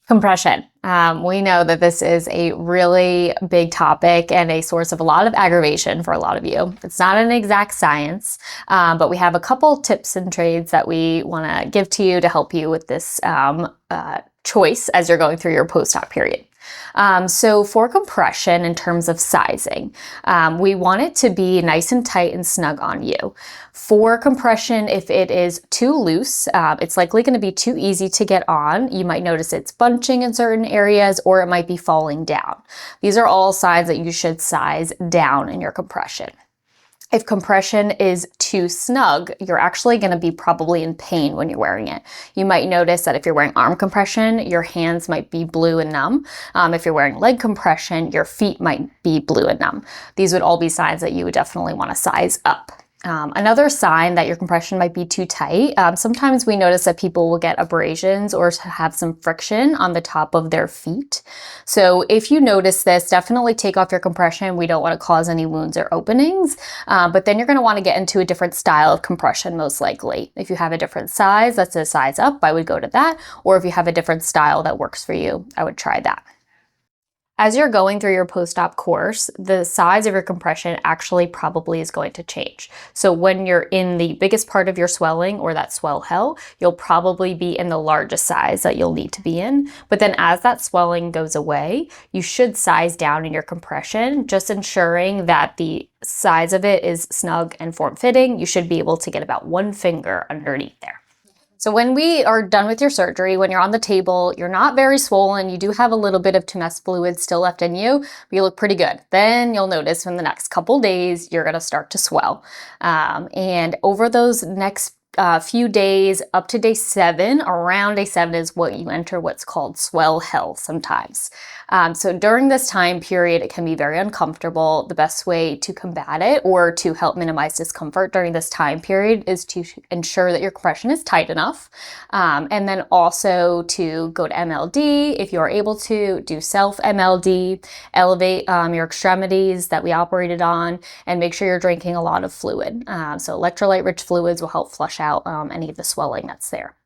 Compression. We know that this is a really big topic and a source of a lot of aggravation for a lot of you. It's not an exact science, but we have a couple tips and trades that we want to give to you to help you with this choice as you're going through your post-op period. So for compression in terms of sizing, we want it to be nice and tight and snug on you. For compression, if it is too loose, it's likely going to be too easy to get on. You might notice it's bunching in certain areas or it might be falling down. These are all signs that you should size down in your compression. If compression is too snug, you're actually going to be probably in pain when you're wearing it. You might notice that if you're wearing arm compression, your hands might be blue and numb. If you're wearing leg compression, your feet might be blue and numb. These would all be signs that you would definitely want to size up. Another sign that your compression might be too tight, sometimes we notice that people will get abrasions or have some friction on the top of their feet. So if you notice this, definitely take off your compression. We don't want to cause any wounds or openings, but then you're going to want to get into a different style of compression most likely. If you have a different size, that's a size up, I would go to that. Or if you have a different style that works for you, I would try that. As you're going through your post-op course, the size of your compression actually probably is going to change. So when you're in the biggest part of your swelling or that swell hell, you'll probably be in the largest size that you'll need to be in. But then as that swelling goes away, you should size down in your compression, just ensuring that the size of it is snug and form-fitting. You should be able to get about one finger underneath there. So when we are done with your surgery, when you're on the table, you're not very swollen, you do have a little bit of tumescent fluid still left in you, but you look pretty good. Then you'll notice in the next couple days, you're gonna start to swell. And over those next few days up to day 7, around day 7 is what you enter what's called swell hell sometimes. So during this time period, it can be very uncomfortable. The best way to combat it or to help minimize discomfort during this time period is to ensure that your compression is tight enough. And then also to go to MLD if you are able to, do self MLD, elevate your extremities that we operated on, and make sure you're drinking a lot of fluid. So electrolyte rich fluids will help flush out any of the swelling that's there.